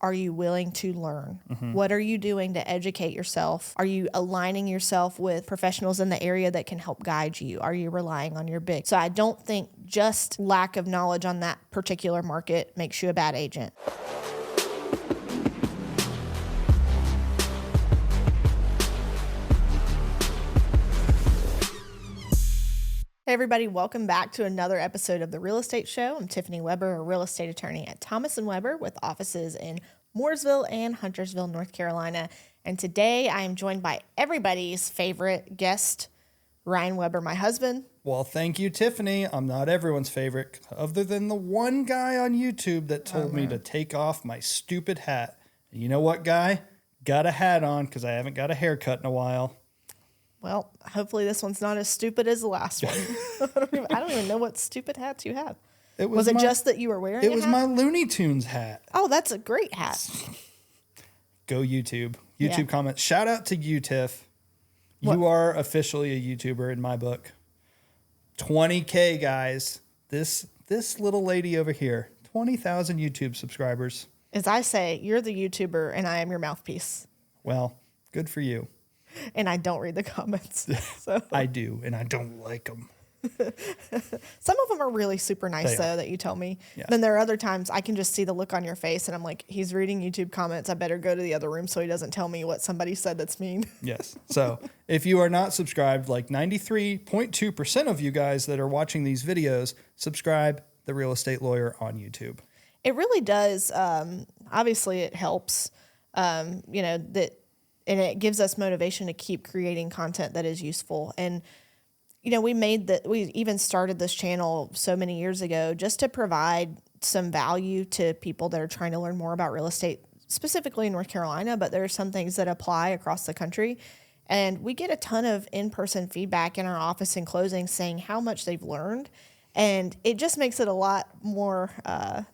are you willing to learn? What are you doing to educate yourself? Are you aligning yourself with professionals in the area that can help guide you? Are you relying on your big? So I don't think just lack of knowledge on that particular market makes you a bad agent. Hey everybody, welcome back to another episode of The Real Estate Show. I'm Tiffany Weber, a real estate attorney at Thomas & Weber with offices in Mooresville and Huntersville, North Carolina. And today I am joined by everybody's favorite guest, Ryan Weber, my husband. Well, thank you, Tiffany. I'm not everyone's favorite, other than the one guy on YouTube that told me to take off my stupid hat. And you know what, guy? Got a hat on because I haven't got a haircut in a while. Well, hopefully this one's not as stupid as the last one. I don't even know what stupid hats you have. Was it just that you were wearing it? It was my Looney Tunes hat. Oh, that's a great hat. Go YouTube. YouTube comments. Shout out to you, Tiff. You are officially a YouTuber in my book. 20K, guys. This little lady over here. 20,000 YouTube subscribers. As I say, you're the YouTuber and I am your mouthpiece. Well, good for you. And I don't read the comments. So. I do, and I don't like them. Some of them are really super nice, though, that you tell me. Yeah. Then there are other times I can just see the look on your face, and I'm like, he's reading YouTube comments. I better go to the other room so he doesn't tell me what somebody said that's mean. Yes. So if you are not subscribed, like 93.2% of you guys that are watching these videos, subscribe The Real Estate Lawyer on YouTube. It really does. Obviously, it helps, and it gives us motivation to keep creating content that is useful. And, we even started this channel so many years ago just to provide some value to people that are trying to learn more about real estate, specifically in North Carolina, but there are some things that apply across the country. And we get a ton of in-person feedback in our office in closing saying how much they've learned. And it just makes it a lot more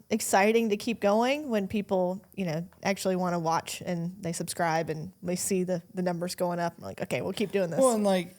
exciting to keep going when people, actually want to watch and they subscribe and they see the numbers going up. I'm like, okay, we'll keep doing this. Well, and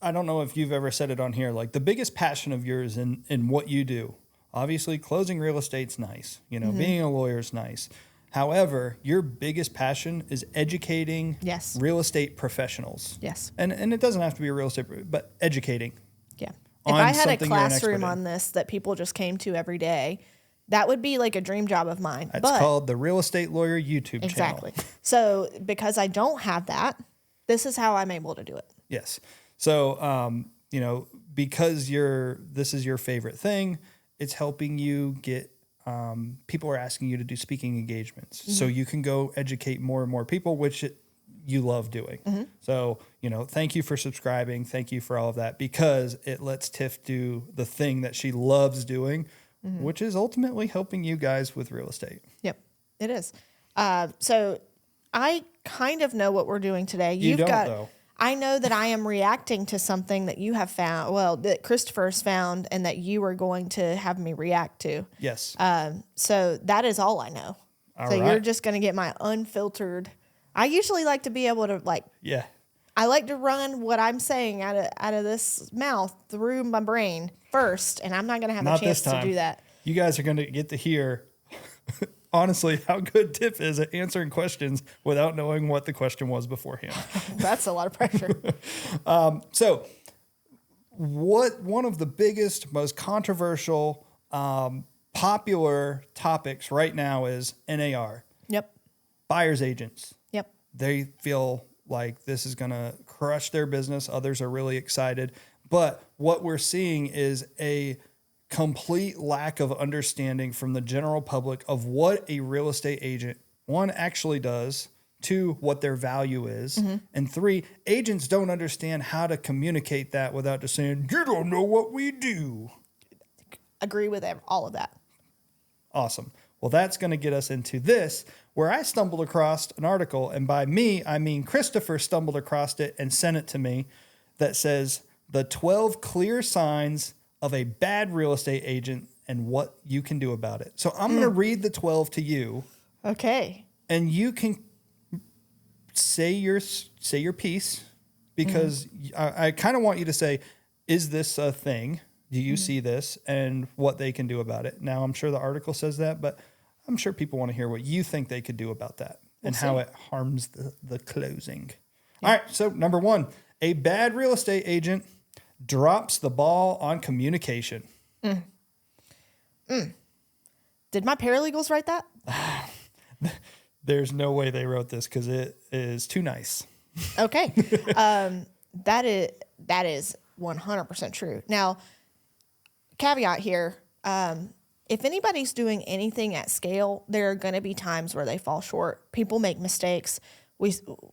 I don't know if you've ever said it on here, the biggest passion of yours in what you do, obviously closing real estate's nice, being a lawyer's nice. However, your biggest passion is educating real estate professionals. Yes. And it doesn't have to be a real estate, but educating. Yeah. If I had a classroom on this that people just came to every day, that would be like a dream job of mine. It's called the Real Estate Lawyer YouTube channel. Exactly. So because I don't have that, this is how I'm able to do it. Yes. So, because this is your favorite thing, it's helping you get, people are asking you to do speaking engagements. Mm-hmm. So you can go educate more and more people, which you love doing. Mm-hmm. So, thank you for subscribing. Thank you for all of that because it lets Tiff do the thing that she loves doing, which is ultimately helping you guys with real estate. Yep, it is. So I kind of know what we're doing today. Though. I know that I am reacting to something that you have found, that Christopher's found and that you are going to have me react to. Yes. So that is all I know. All right. You're just going to get my unfiltered. I usually like to be able to I like to run what I'm saying out of this mouth through my brain first, and I'm not going to have a chance to do that. You guys are going to get to hear, honestly, how good Tiff is at answering questions without knowing what the question was beforehand. That's a lot of pressure. So one of the biggest, most controversial, popular topics right now is NAR. Yep. Buyer's agents. Yep. They feel like this is going to crush their business. Others are really excited. But what we're seeing is a complete lack of understanding from the general public of what a real estate agent, one, actually does, two, what their value is, and three, agents don't understand how to communicate that without just saying, you don't know what we do. Agree with all of that. Awesome. Well, that's going to get us into this, where I stumbled across an article, and by me, I mean Christopher stumbled across it and sent it to me, that says the 12 clear signs of a bad real estate agent and what you can do about it. So I'm going to read the 12 to you. Okay. And you can say your piece, because I kind of want you to say, is this a thing? Do you see this and what they can do about it? Now, I'm sure the article says that, but I'm sure people want to hear what you think they could do about that and how it harms the closing. Yeah. All right. So number 1, a bad real estate agent drops the ball on communication. Did my paralegals write that? There's no way they wrote this because it is too nice. Okay. That is 100% true. Now, caveat here, if anybody's doing anything at scale, there are going to be times where they fall short. People make mistakes.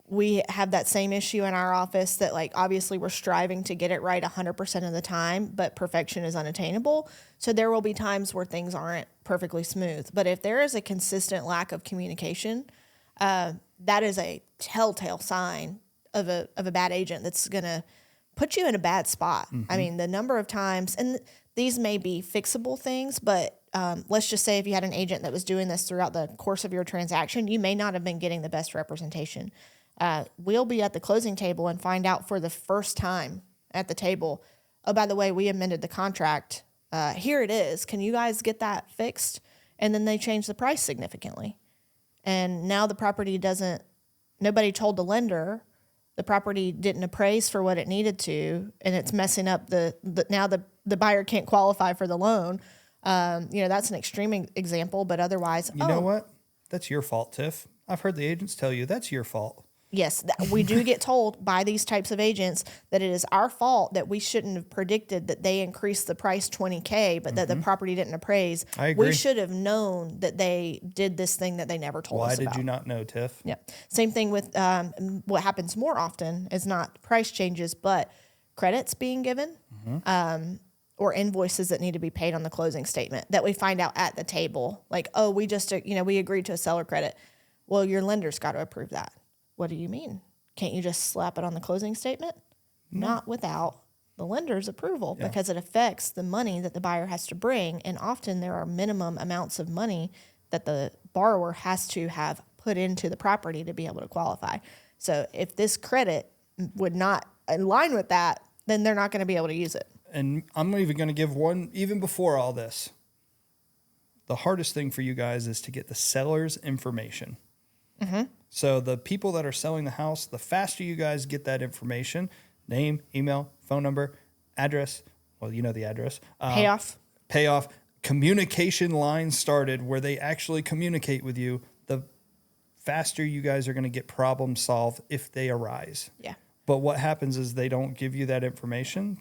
We have that same issue in our office that, like, obviously we're striving to get it right 100% of the time, but perfection is unattainable. So there will be times where things aren't perfectly smooth. But if there is a consistent lack of communication, that is a telltale sign of a bad agent that's going to put you in a bad spot. Mm-hmm. I mean, the number of times, and these may be fixable things, but let's just say if you had an agent that was doing this throughout the course of your transaction, you may not have been getting the best representation. We'll be at the closing table and find out for the first time at the table, oh, by the way, we amended the contract. Here it is. Can you guys get that fixed? And then they change the price significantly. And now the property nobody told the lender, the property didn't appraise for what it needed to, and it's messing up now the buyer can't qualify for the loan. That's an extreme example, but otherwise, you know what? That's your fault, Tiff. I've heard the agents tell you that's your fault. Yes, we do get told by these types of agents that it is our fault that we shouldn't have predicted that they increased the price $20,000, but that the property didn't appraise. I agree. We should have known that they did this thing that they never told us about. Why did you not know, Tiff? Yeah. Same thing with what happens more often is not price changes, but credits being given or invoices that need to be paid on the closing statement that we find out at the table. Like, oh, we agreed to a seller credit. Well, your lender's got to approve that. What do you mean? Can't you just slap it on the closing statement? No. Not without the lender's approval, because it affects the money that the buyer has to bring. And often there are minimum amounts of money that the borrower has to have put into the property to be able to qualify. So if this credit would not align with that, then they're not going to be able to use it. And I'm even going to give one, even before all this. The hardest thing for you guys is to get the seller's information. Mm-hmm. So the people that are selling the house, the faster you guys get that information, name, email, phone number, address, well, you know the address. Payoff, communication lines started where they actually communicate with you, the faster you guys are going to get problem solved if they arise. Yeah. But what happens is they don't give you that information,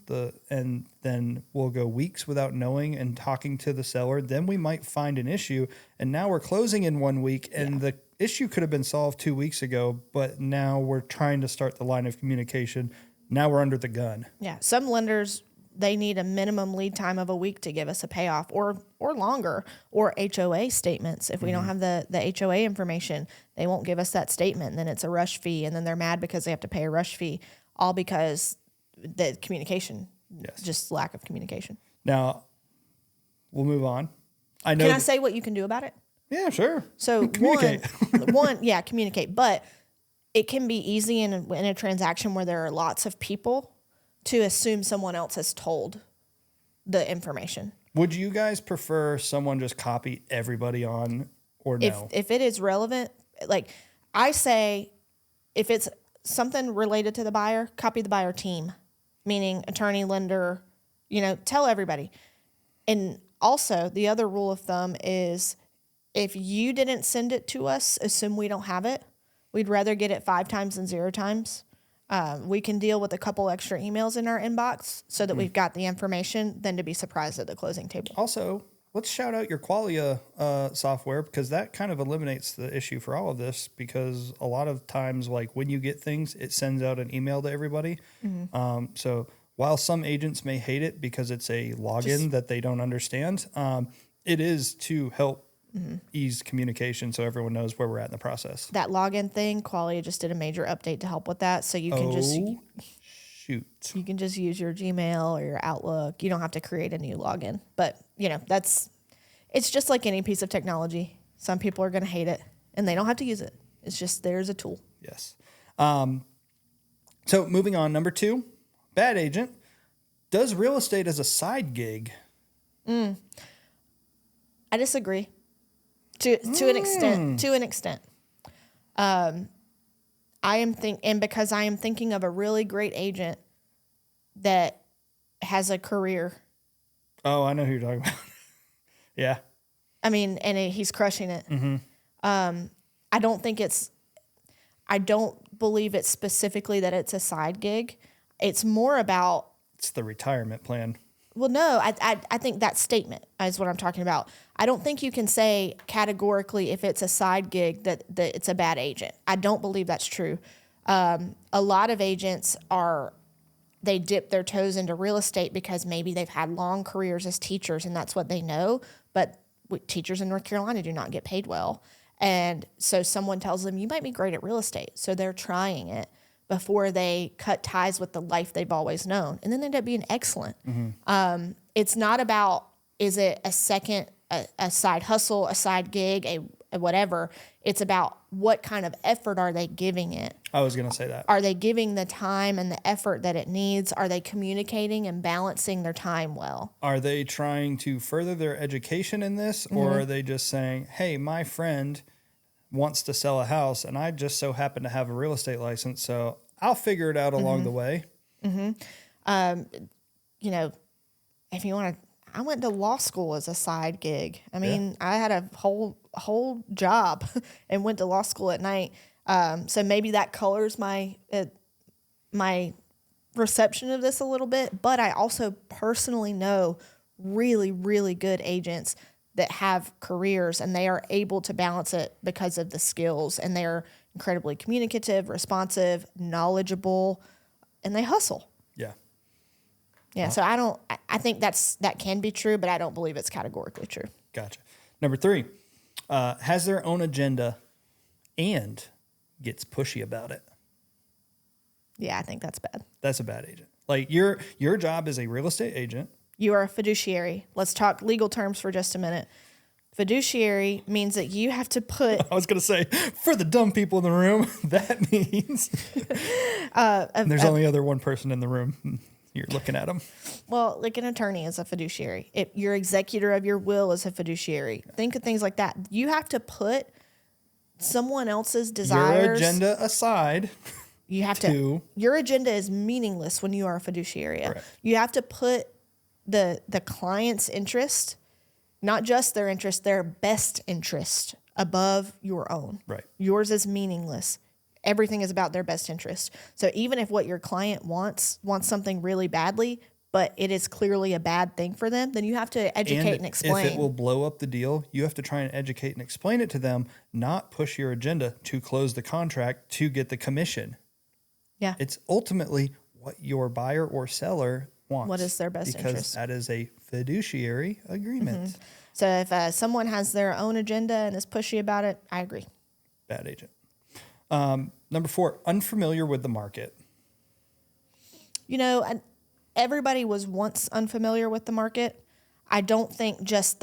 and then we'll go weeks without knowing and talking to the seller. Then we might find an issue, and now we're closing in 1 week, and the issue could have been solved 2 weeks ago, but now we're trying to start the line of communication. Now we're under the gun. Yeah. Some lenders, they need a minimum lead time of a week to give us a payoff or longer, or HOA statements. If we don't have the HOA information, they won't give us that statement. And then it's a rush fee. And then they're mad because they have to pay a rush fee, all because the communication, just lack of communication. Now, we'll move on. Can I say what you can do about it? Yeah, sure. So communicate. Communicate. But it can be easy in a transaction where there are lots of people to assume someone else has told the information. Would you guys prefer someone just copy everybody on, or no? If it is relevant, like I say, if it's something related to the buyer, copy the buyer team, meaning attorney, lender, tell everybody. And also the other rule of thumb is if you didn't send it to us, assume we don't have it. We'd rather get it 5 times than 0 times. We can deal with a couple extra emails in our inbox so that we've got the information than to be surprised at the closing table. Also, let's shout out your Qualia software, because that kind of eliminates the issue for all of this, because a lot of times, like when you get things, it sends out an email to everybody. Mm-hmm. So while some agents may hate it because it's a login that they don't understand, it is to help ease communication so everyone knows where we're at in the process. That login thing, Qualia just did a major update to help with that. So you can you can just use your Gmail or your Outlook. You don't have to create a new login. But, it's just like any piece of technology. Some people are going to hate it and they don't have to use it. It's just there's a tool. Yes. So moving on, number 2, bad agent does real estate as a side gig. I disagree. To an extent. To an extent. And because I am thinking of a really great agent that has a career. Oh, I know who you're talking about. Yeah. I mean, and he's crushing it. Mm-hmm. I don't believe it's specifically that it's a side gig. It's more about. It's the retirement plan. Well, no, I think that statement is what I'm talking about. I don't think you can say categorically if it's a side gig that it's a bad agent. I don't believe that's true. A lot of agents they dip their toes into real estate because maybe they've had long careers as teachers and that's what they know. But teachers in North Carolina do not get paid well. And so someone tells them, you might be great at real estate. So they're trying it before they cut ties with the life they've always known. And then they end up being excellent. Mm-hmm. It's not about, is it a side hustle, a side gig, a whatever. It's about what kind of effort are they giving it. I was going to say that. Are they giving the time and the effort that it needs? Are they communicating and balancing their time well? Are they trying to further their education in this? Mm-hmm. Or are they just saying, hey, my friend wants to sell a house and I just so happen to have a real estate license, so I'll figure it out along the way. Mm-hmm. If you want to, I went to law school as a side gig. I mean, I had a whole job and went to law school at night. So maybe that colors my reception of this a little bit, but I also personally know really, really good agents that have careers and they are able to balance it because of the skills, and they're incredibly communicative, responsive, knowledgeable, and they hustle. Yeah. Yeah. So I think that can be true, but I don't believe it's categorically true. Gotcha. Number 3, has their own agenda and gets pushy about it. Yeah, I think that's bad. That's a bad agent. Like your job as a real estate agent. You are a fiduciary. Let's talk legal terms for just a minute. Fiduciary means that you have to put... I was going to say, for the dumb people in the room, that means there's only other one person in the room. You're looking at them. Well, like an attorney is a fiduciary. Your executor of your will is a fiduciary. Think of things like that. You have to put someone else's desires... Your agenda aside... You have to... Your agenda is meaningless when you are a fiduciary. Right. You have to put the client's interest, not just their interest, their best interest above your own. Right. Yours is meaningless. Everything is about their best interest. So even if what your client wants something really badly, but it is clearly a bad thing for them, then you have to educate and explain. If it will blow up the deal, you have to try and educate and explain it to them, not push your agenda to close the contract to get the commission. Yeah. It's ultimately what your buyer or seller wants. What is their best interest? Because that is a fiduciary agreement. Mm-hmm. So if someone has their own agenda and is pushy about it, I agree. Bad agent. Number 4, unfamiliar with the market. Everybody was once unfamiliar with the market. I don't think just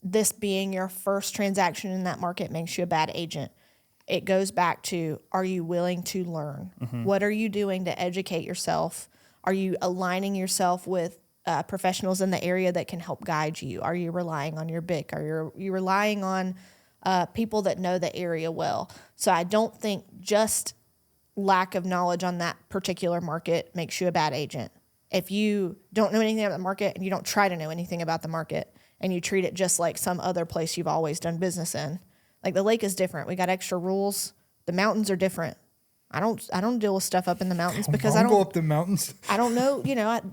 this being your first transaction in that market makes you a bad agent. It goes back to, are you willing to learn? Mm-hmm. What are you doing to educate yourself? Are you aligning yourself with professionals in the area that can help guide you? Are you relying on your BIC? Are you relying on people that know the area well? So I don't think just lack of knowledge on that particular market makes you a bad agent. If you don't know anything about the market and you don't try to know anything about the market and you treat it just like some other place you've always done business in, like the lake is different. We got extra rules. The mountains are different. I don't deal with stuff up in the mountains because I don't go up the mountains. I don't know.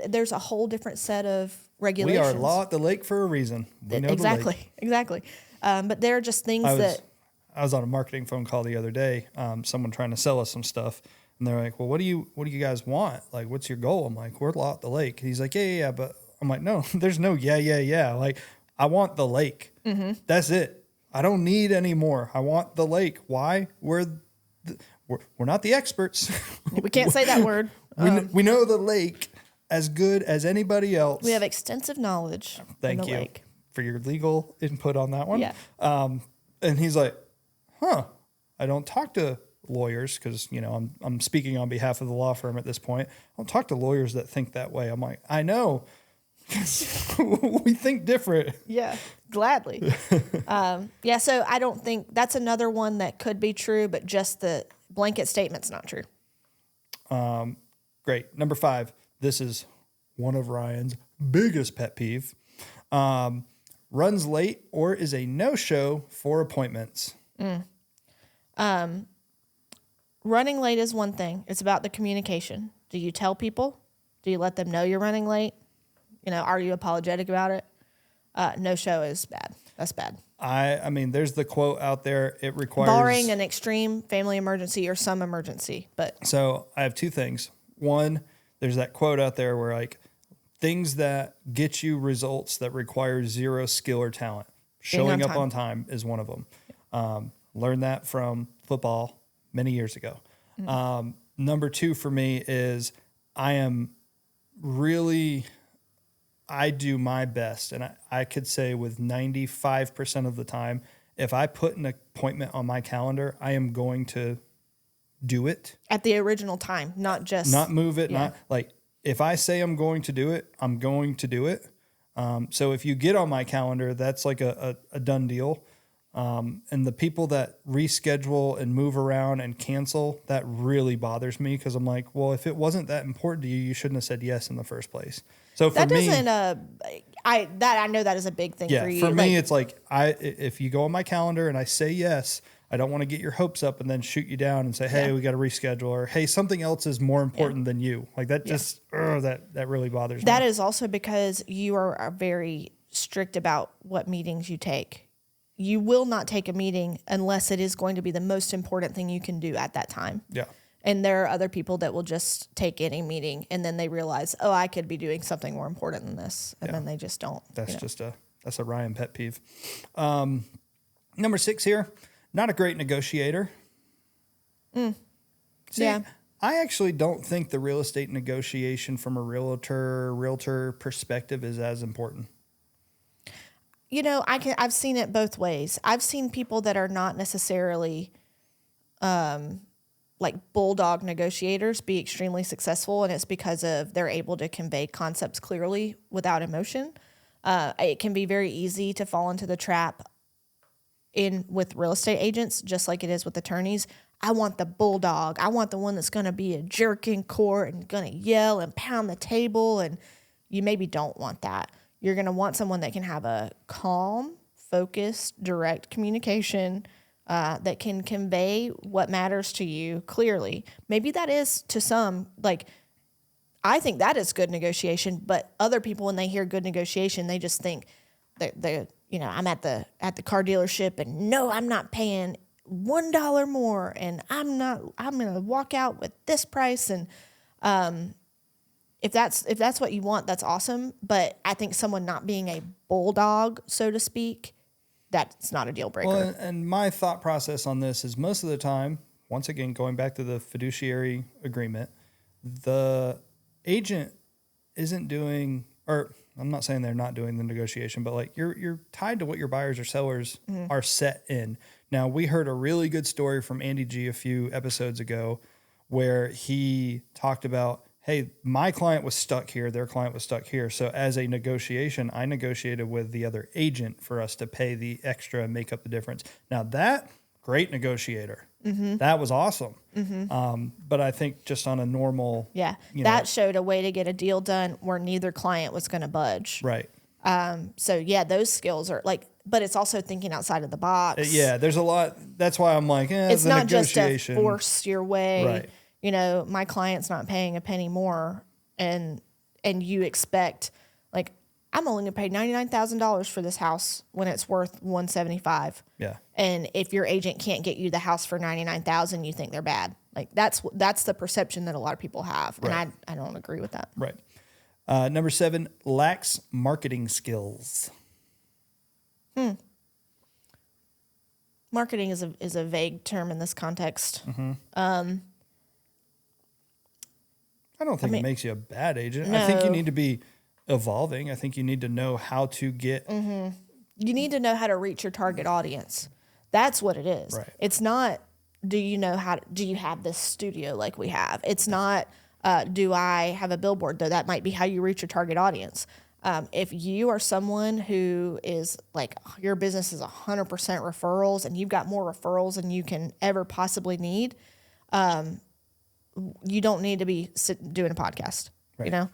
There's a whole different set of regulations. We are law at the lake for a reason. We know exactly, the lake. Exactly. But there are just things I was on a marketing phone call the other day. Someone trying to sell us some stuff, and they're like, "Well, what do you guys want? Like, what's your goal?" I'm like, "We're law at the lake." And he's like, "Yeah, but I'm like, "No, there's no yeah. Like, I want the lake. Mm-hmm. That's it. I don't need any more. I want the lake. Why? We're not the experts. We can't say that word. We know the lake as good as anybody else. We have extensive knowledge. Thank you lake. For your legal input on that one. Yeah. And he's like, I don't talk to lawyers because, I'm speaking on behalf of the law firm at this point. I don't talk to lawyers that think that way. I'm like, I know, We think different. Yeah, gladly. Yeah, so I don't think that's another one that could be true, but just the blanket statement's not true. Great. Number 5. This is one of Ryan's biggest pet peeve. Runs late or is a no-show for appointments. Running late is one thing. It's about the communication. Do you tell people? Do you let them know you're running late? Are you apologetic about it? No show is bad. That's bad. I mean, there's the quote out there. It requires... Barring an extreme family emergency or some emergency. So I have 2 things. One, there's that quote out there where like things that get you results that require 0 skill or talent. Showing up on time is one of them. Learned that from football many years ago. Number 2 for me is I do my best. And I could say with 95% of the time, if I put an appointment on my calendar, I am going to do it. At the original time, not move it. Yeah. Not like if I say I'm going to do it, I'm going to do it. So if you get on my calendar, that's like a done deal. And the people that reschedule and move around and cancel, that really bothers me because I'm like, well, if it wasn't that important to you, you shouldn't have said yes in the first place. So for me, I know that is a big thing for you. For me, it's like if you go on my calendar and I say yes, I don't want to get your hopes up and then shoot you down and say, hey, we got to reschedule, or hey, something else is more important than you. Like that just that really bothers me. That is also because you are very strict about what meetings you take. You will not take a meeting unless it is going to be the most important thing you can do at that time. Yeah. And there are other people that will just take any meeting and then they realize, oh, I could be doing something more important than this. And then they just don't. That's that's a Ryan pet peeve. Number 6 here, not a great negotiator. See, I actually don't think the real estate negotiation from a realtor perspective is as important. I've seen it both ways. I've seen people that are not necessarily like bulldog negotiators be extremely successful, and it's because they're able to convey concepts clearly without emotion. It can be very easy to fall into the trap with real estate agents, just like it is with attorneys. I want the bulldog. I want the one that's going to be a jerk in court and going to yell and pound the table, and you maybe don't want that. You're going to want someone that can have a calm, focused, direct communication that can convey what matters to you clearly. Maybe that is to some, like, I think that is good negotiation, but other people, when they hear good negotiation, they just think I'm at the car dealership and no, I'm not paying $1 more and I'm going to walk out with this price. And if that's what you want, that's awesome. But I think someone not being a bulldog, so to speak, that's not a deal breaker. Well, and my thought process on this is most of the time, once again, going back to the fiduciary agreement, the agent isn't doing, or I'm not saying they're not doing the negotiation, but like you're tied to what your buyers or sellers are set in. Now, we heard a really good story from Andy G a few episodes ago where he talked about, hey, my client was stuck here, their client was stuck here. So as a negotiation, I negotiated with the other agent for us to pay the extra and make up the difference. Now that, great negotiator. Mm-hmm. That was awesome. Mm-hmm. But I think just on a normal... Yeah, that showed a way to get a deal done where neither client was going to budge. Right. So yeah, those skills are like, but it's also thinking outside of the box. Yeah, there's a lot. That's why I'm like, it's not just to force your way. Right. My client's not paying a penny more, and you expect, like, I'm only going to pay $99,000 for this house when it's worth $175,000. Yeah. And if your agent can't get you the house for $99,000, you think they're bad. Like that's the perception that a lot of people have, and right. I don't agree with that. Right. Number 7, lacks marketing skills. Marketing is a vague term in this context. Mm-hmm. I don't think it makes you a bad agent. No. I think you need to be evolving. I think you need to know how to get... Mm-hmm. You need to know how to reach your target audience. That's what it is. Right. It's not, do you have this studio like we have? It's not, do I have a billboard, though that might be how you reach your target audience. If you are someone who is like your business is 100% referrals and you've got more referrals than you can ever possibly need, you don't need to be doing a podcast. Right. You know,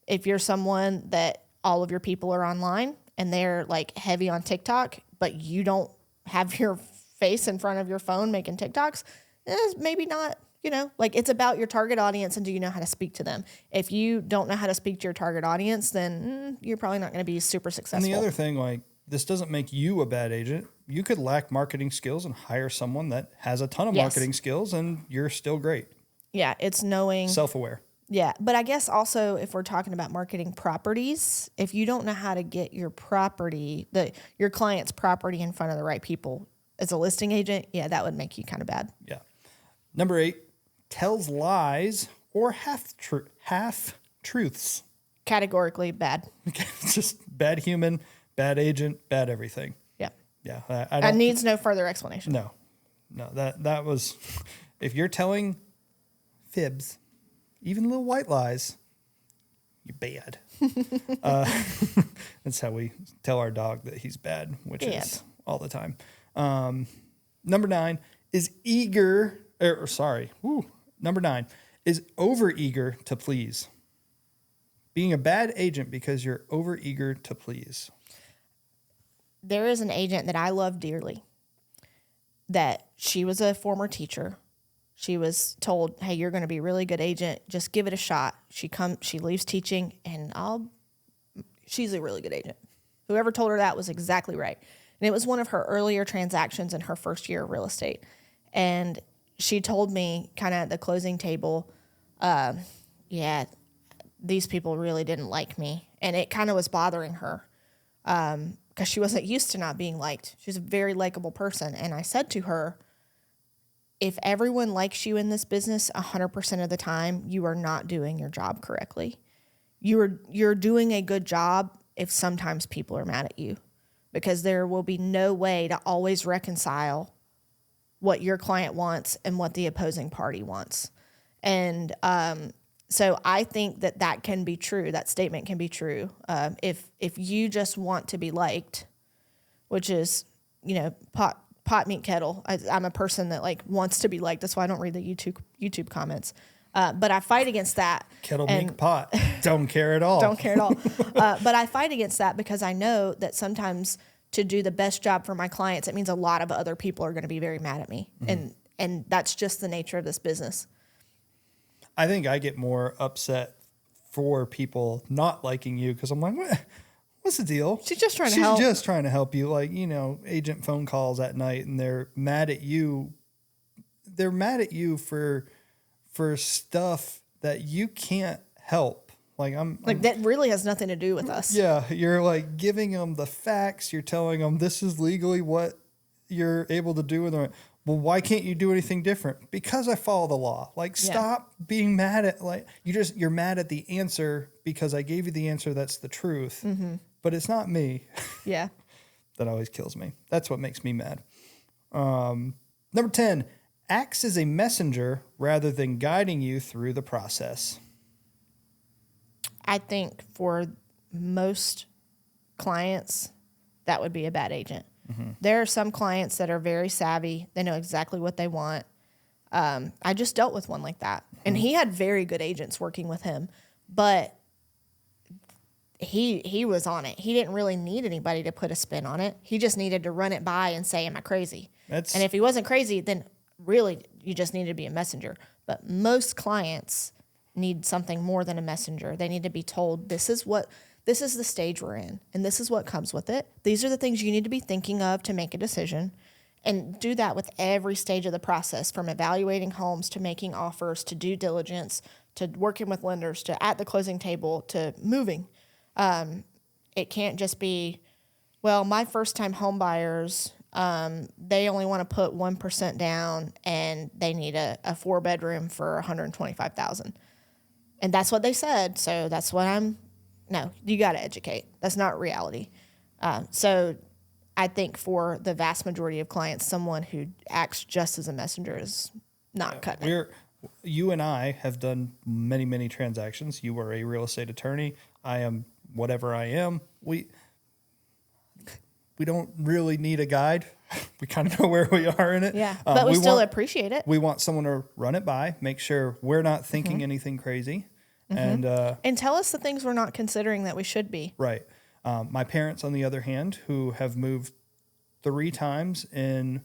if you're someone that all of your people are online and they're like heavy on TikTok, but you don't have your face in front of your phone making TikToks, maybe not. You know, like it's about your target audience and do you know how to speak to them? If you don't know how to speak to your target audience, then you're probably not going to be super successful. And the other thing, like, this doesn't make you a bad agent. You could lack marketing skills and hire someone that has a ton of marketing skills and you're still great. Yeah, it's knowing. Self-aware. Yeah, but I guess also if we're talking about marketing properties, if you don't know how to get your property, your client's property in front of the right people as a listing agent, yeah, that would make you kind of bad. Yeah. Number 8, tells lies or half-truths. Categorically bad. It's just bad human, bad agent, bad everything. Yeah. Yeah. That needs no further explanation. No, that was, if you're telling fibs, even little white lies, you're bad. That's how we tell our dog that he's bad, which is all the time. Number 9 is Number 9 is over-eager to please. Being a bad agent because you're over-eager to please. There is an agent that I love dearly that she was a former teacher. She was told, hey, you're going to be a really good agent. Just give it a shot. She leaves teaching, and she's a really good agent. Whoever told her that was exactly right. And it was one of her earlier transactions in her first year of real estate. And she told me kind of at the closing table, yeah, these people really didn't like me. And it kind of was bothering her because she wasn't used to not being liked. She's a very likable person. And I said to her, if everyone likes you in this business 100% of the time, you are not doing your job correctly. You're doing a good job if sometimes people are mad at you, because there will be no way to always reconcile what your client wants and what the opposing party wants. And so I think that can be true. That statement can be true. If you just want to be liked, which is, you know, pot meet kettle. I'm a person that like wants to be liked. That's why I don't read the YouTube comments. But I fight against that. Kettle meet pot. Don't care at all. Don't care at all. But I fight against that because I know that sometimes to do the best job for my clients, it means a lot of other people are going to be very mad at me. Mm-hmm. And that's just the nature of this business. I think I get more upset for people not liking you because I'm like, what's the deal? She's just trying to help. She's just trying to help you. Like, you know, agent phone calls at night and they're mad at you. They're mad at you for stuff that you can't help. Like that really has nothing to do with us. Yeah. You're like giving them the facts. You're telling them this is legally what you're able to do. And they're like, well, why can't you do anything different? Because I follow the law. Like, stop being mad at, like, you're mad at the answer because I gave you the answer that's the truth. Mm-hmm. But it's not me. Yeah. That always kills me. That's what makes me mad. Number 10, acts as a messenger rather than guiding you through the process. I think for most clients, that would be a bad agent. Mm-hmm. There are some clients that are very savvy. They know exactly what they want. I just dealt with one like that. Mm-hmm. And he had very good agents working with him, but he was on it. He didn't really need anybody to put a spin on it. He just needed to run it by and say, am I crazy? And if he wasn't crazy, then really you just needed to be a messenger. But most clients need something more than a messenger. They need to be told, this is the stage we're in, and this is what comes with it. These are the things you need to be thinking of to make a decision, and do that with every stage of the process, from evaluating homes to making offers to due diligence to working with lenders to at the closing table to moving. It can't just be, well, my first-time home buyers, they only want to put 1% down, and they need a 4-bedroom for $125,000. And that's what they said, so that's what no, you got to educate. That's not reality. So I think for the vast majority of clients, someone who acts just as a messenger is not cutting it. You and I have done many, many transactions. You are a real estate attorney. I am whatever I am. We don't really need a guide. We kind of know where we are in it. Yeah, but we still appreciate it. We want someone to run it by, make sure we're not thinking anything crazy. And tell us the things we're not considering that we should be. Right. My parents, on the other hand, who have moved 3 times in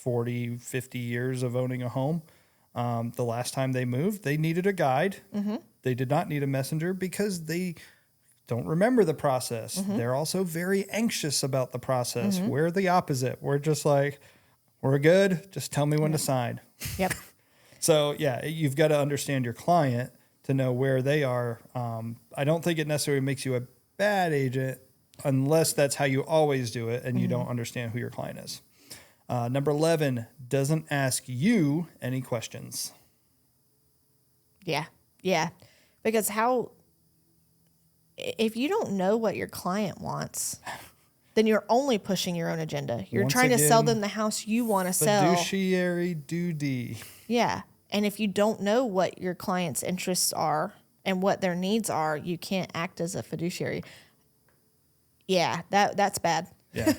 40, 50 years of owning a home, the last time they moved, they needed a guide. They did not need a messenger because they don't remember the process. They're also very anxious about the process. We're the opposite. We're just like, we're good. Just tell me when to sign. Yep. So, yeah, you've got to understand your client to know where they are. I don't think it necessarily makes you a bad agent unless that's how you always do it and you don't understand who your client is. Number 11, doesn't ask you any questions. Yeah. Yeah. Because if you don't know what your client wants, then you're only pushing your own agenda. You're Once trying to again, sell them the house you want to sell. Fiduciary duty. Yeah. And if you don't know what your client's interests are and what their needs are, you can't act as a fiduciary. Yeah, that's bad. Yeah.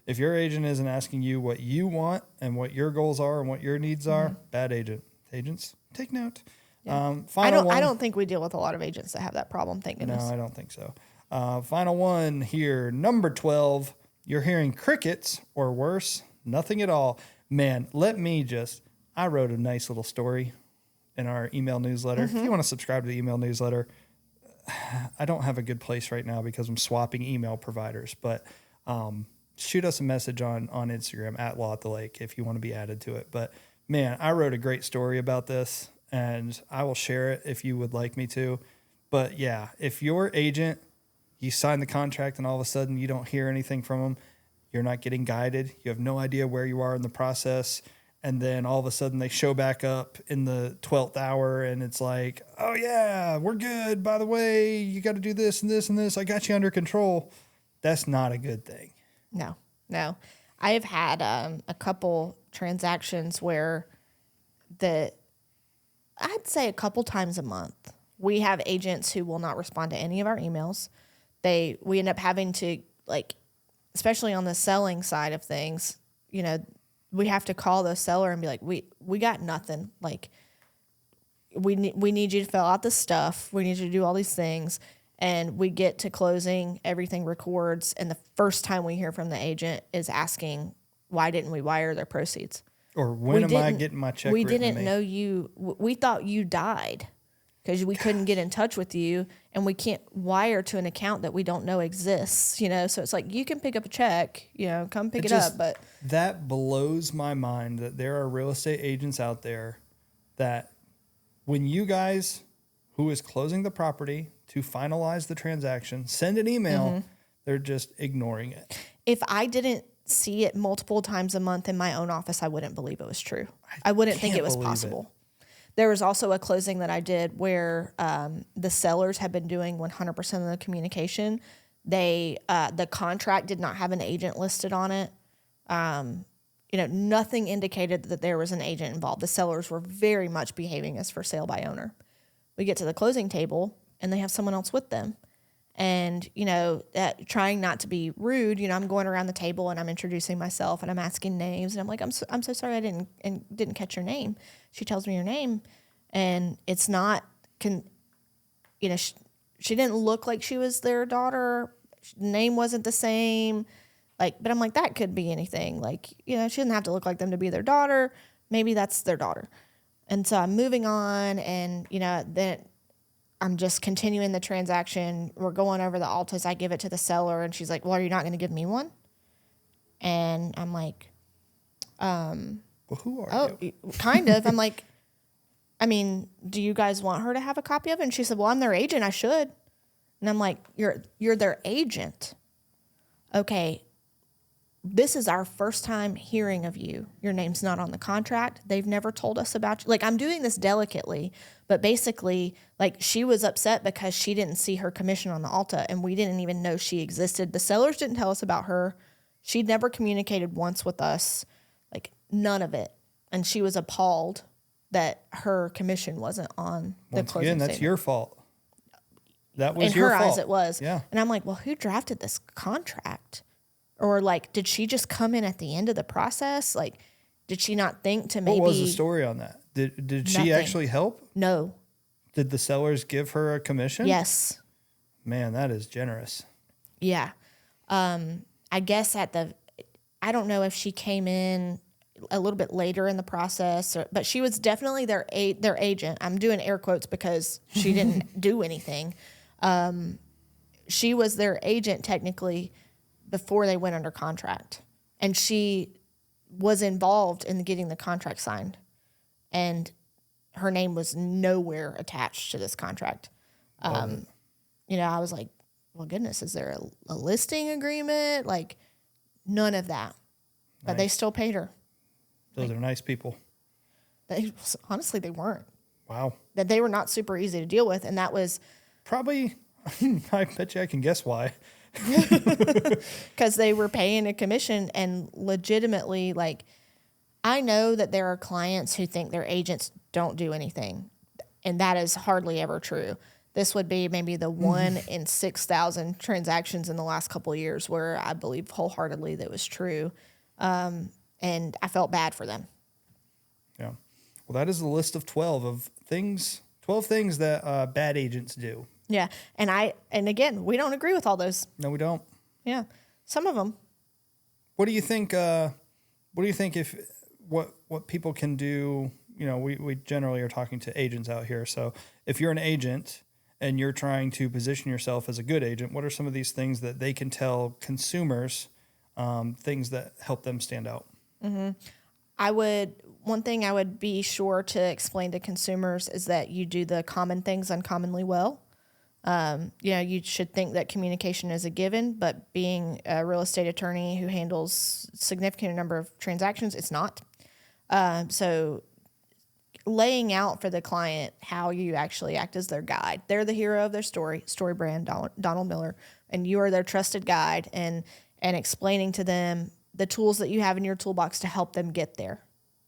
If your agent isn't asking you what you want and what your goals are and what your needs are, bad agent. Agents, take note. Yeah. I don't think we deal with a lot of agents that have that problem, thank goodness. No, I don't think so. Final one here, number 12. You're hearing crickets or worse, nothing at all. Man, I wrote a nice little story in our email newsletter. If you want to subscribe to the email newsletter, I don't have a good place right now because I'm swapping email providers, but shoot us a message on Instagram at Law at the Lake if you want to be added to it. But man, I wrote a great story about this and I will share it if you would like me to. But yeah, if your agent, you sign the contract and all of a sudden you don't hear anything from them, you're not getting guided, you have no idea where you are in the process, and then all of a sudden they show back up in the 12th hour and it's like, oh yeah, we're good. By the way, you got to do this and this and this. I got you under control. That's not a good thing. No. I have had a couple transactions where I'd say a couple times a month, we have agents who will not respond to any of our emails. We end up having to, like, especially on the selling side of things, you know, we have to call the seller and be like, we got nothing. Like, we need you to fill out the stuff. We need you to do all these things. And we get to closing, everything records. And the first time we hear from the agent is asking, why didn't we wire their proceeds? Or when am I getting my check? We didn't know you. We thought you died because we couldn't get in touch with you, and we can't wire to an account that we don't know exists. You know, so it's like, you can pick up a check, you know, come pick it up. But that blows my mind that there are real estate agents out there that when you guys, who is closing the property to finalize the transaction, send an email, they're just ignoring it. If I didn't see it multiple times a month in my own office, I wouldn't believe it was true. I wouldn't think it was possible. There was also a closing that I did where the sellers had been doing 100% of the communication. The contract did not have an agent listed on it. You know, nothing indicated that there was an agent involved. The sellers were very much behaving as for sale by owner. We get to the closing table and they have someone else with them. And, you know, trying not to be rude, you know, I'm going around the table and I'm introducing myself and I'm asking names. And I'm like, I'm so sorry I didn't catch your name. She tells me her name. And it's not, you know, she didn't look like she was their daughter. Name wasn't the same. Like, but I'm like, that could be anything. Like, you know, she doesn't have to look like them to be their daughter. Maybe that's their daughter. And so I'm moving on and, you know, then I'm just continuing the transaction. We're going over the altas. I give it to the seller and she's like, well, are you not going to give me one? And I'm like, well, who are you? Kind of. I'm like, I mean, do you guys want her to have a copy of it? And she said, well, I'm their agent. I should. And I'm like, you're their agent. Okay. This is our first time hearing of you. Your name's not on the contract. They've never told us about you. Like, I'm doing this delicately, but basically, like, she was upset because she didn't see her commission on the Alta, and we didn't even know she existed. The sellers didn't tell us about her. She'd never communicated once with us, like, none of it. And she was appalled that her commission wasn't on the closing statement. Again, that's your fault. That was in your her fault. eyes, it was. Yeah. And I'm like, well, who drafted this contract? Or like, did she just come in at the end of the process? Like, did she not think to maybe? What was the story on that? Did she Nothing. actually help? No. Did the sellers give her a commission? Yes. Man, that is generous. Yeah. I guess I don't know if she came in a little bit later in the process, but she was definitely their agent. I'm doing air quotes because she didn't do anything. She was their agent technically before they went under contract, and she was involved in getting the contract signed, and her name was nowhere attached to this contract. I was like, well, goodness, is there a listing agreement? Like, none of that. But they still paid her. Those are nice people. Honestly, they weren't. Wow. That they were not super easy to deal with, and that was probably. I bet you I can guess why. Because they were paying a commission, and legitimately, like, I know that there are clients who think their agents don't do anything, and that is hardly ever true. This would be maybe the 1 in 6,000 transactions in the last couple of years where I believe wholeheartedly that was true. And I felt bad for them. Yeah. Well, that is the list of 12 things that bad agents do. Yeah. And again, we don't agree with all those. No, we don't. Yeah. Some of them. What do you think if what people can do, we generally are talking to agents out here. So if you're an agent and you're trying to position yourself as a good agent, what are some of these things that they can tell consumers, things that help them stand out? Mm-hmm. One thing I would be sure to explain to consumers is that you do the common things uncommonly well. You should think that communication is a given, but being a real estate attorney who handles significant number of transactions, it's not. So laying out for the client how you actually act as their guide. They're the hero of their story brand, Donald Miller, and you are their trusted guide, and explaining to them the tools that you have in your toolbox to help them get there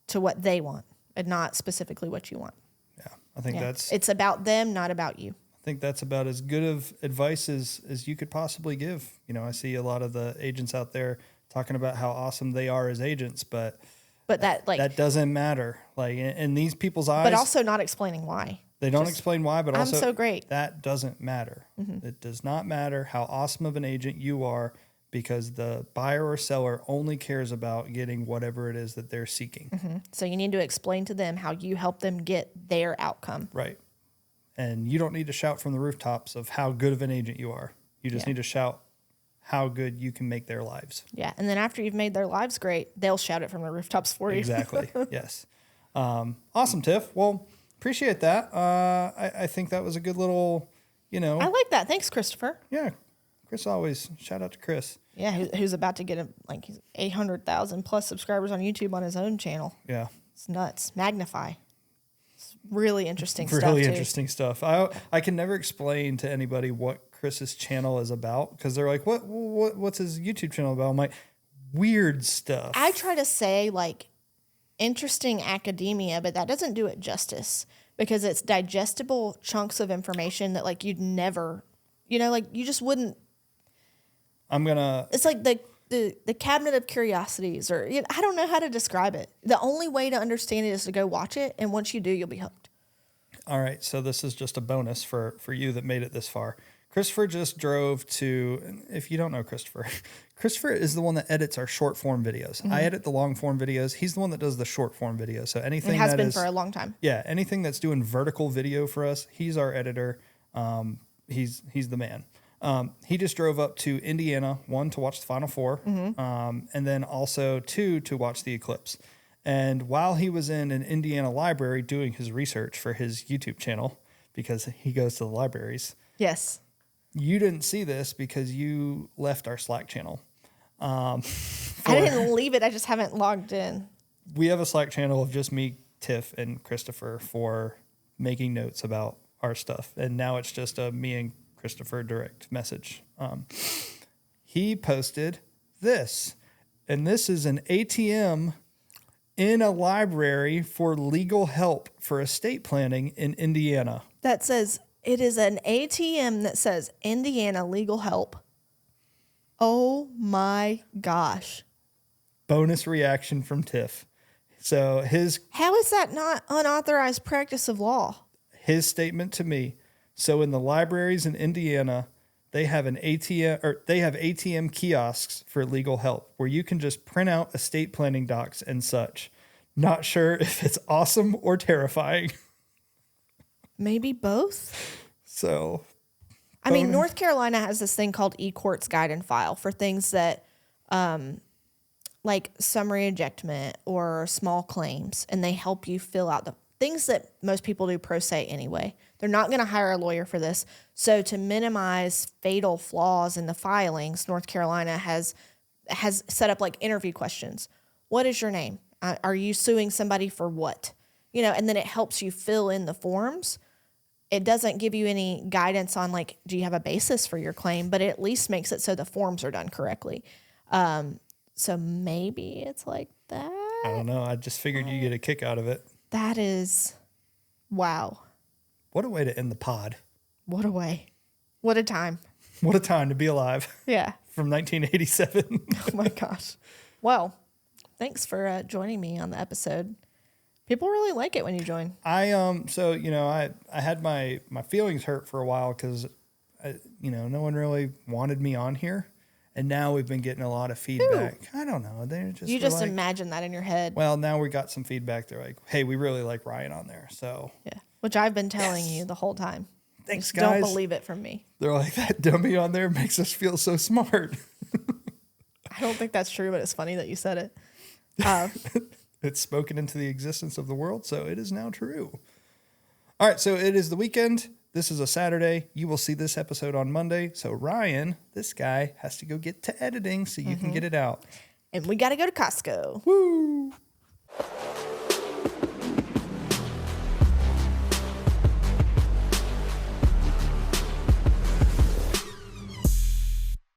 to what they want and not specifically what you want. Yeah, I think it's about them, not about you. I think that's about as good of advice as you could possibly give. I see a lot of the agents out there talking about how awesome they are as agents, but that doesn't matter. Like in these people's eyes, but also not explaining why. They don't explain why, but also I'm so great. That doesn't matter. Mm-hmm. It does not matter how awesome of an agent you are, because the buyer or seller only cares about getting whatever it is that they're seeking. Mm-hmm. So you need to explain to them how you help them get their outcome. Right. And you don't need to shout from the rooftops of how good of an agent you are. You just need to shout how good you can make their lives. Yeah. And then after you've made their lives great, they'll shout it from the rooftops for you. Exactly. Yes. Awesome, Tiff. Well, appreciate that. I think that was a good little, I like that. Thanks, Christopher. Yeah. Chris always, shout out to Chris. Yeah, who's about to get 800,000 plus subscribers on YouTube on his own channel. Yeah. It's nuts. Magnify. It's really interesting stuff. Really interesting stuff. I can never explain to anybody what Chris's channel is about, because they're like, what's his YouTube channel about? I'm like, weird stuff. I try to say interesting academia, but that doesn't do it justice, because it's digestible chunks of information that you'd never, you just wouldn't. It's like the cabinet of curiosities, or I don't know how to describe it. The only way to understand it is to go watch it, and once you do, you'll be hooked. All right, so this is just a bonus for you that made it this far. Christopher just drove to, if you don't know Christopher is the one that edits our short form videos. Mm-hmm. I edit the long form videos. He's the one that does the short form videos. So anything it has been for a long time. Yeah, anything that's doing vertical video for us, he's our editor. He's the man. He just drove up to Indiana, 1, to watch the Final Four, and then also 2, to watch the eclipse. And while he was in an Indiana library doing his research for his YouTube channel, because he goes to the libraries. Yes. You didn't see this because you left our Slack channel. I didn't leave it. I just haven't logged in. We have a Slack channel of just me, Tiff, and Christopher for making notes about our stuff. And now it's just a me and Christopher direct message. He posted this, and this is an ATM in a library for legal help for estate planning in Indiana. That says It is an ATM that says Indiana Legal Help. Oh my gosh. Bonus reaction from Tiff. So How is that not unauthorized practice of law? his statement to me. So in the libraries in Indiana, they have ATM kiosks for legal help where you can just print out estate planning docs and such. Not sure if it's awesome or terrifying. Maybe both. So, I mean, North Carolina has this thing called eCourts Guide and File for things that, like summary ejectment or small claims, and they help you fill out the things that most people do pro se anyway. They're not going to hire a lawyer for this. So to minimize fatal flaws in the filings, North Carolina has set up like interview questions. What is your name? Are you suing somebody for what? And then it helps you fill in the forms. It doesn't give you any guidance on like, do you have a basis for your claim? But it at least makes it so the forms are done correctly. So maybe it's like that. I don't know. I just figured you get a kick out of it. That is, wow. What a way to end the pod. What a way. What a time. What a time to be alive. Yeah. From 1987. Oh my gosh. Well, thanks for joining me on the episode. People really like it when you join. I had my feelings hurt for a while because, no one really wanted me on here. And now we've been getting a lot of feedback. Who? I don't know. You just imagine that in your head. Well, now we got some feedback. They're like, hey, we really like Ryan on there. So yeah, which I've been telling you the whole time. Thanks, guys. Don't believe it from me. They're like, that dummy on there makes us feel so smart. I don't think that's true, but it's funny that you said it. It's spoken into the existence of the world, so it is now true. All right, so it is the weekend. This is a Saturday. You will see this episode on Monday. So Ryan, this guy, has to go get to editing so you can get it out. And we got to go to Costco. Woo!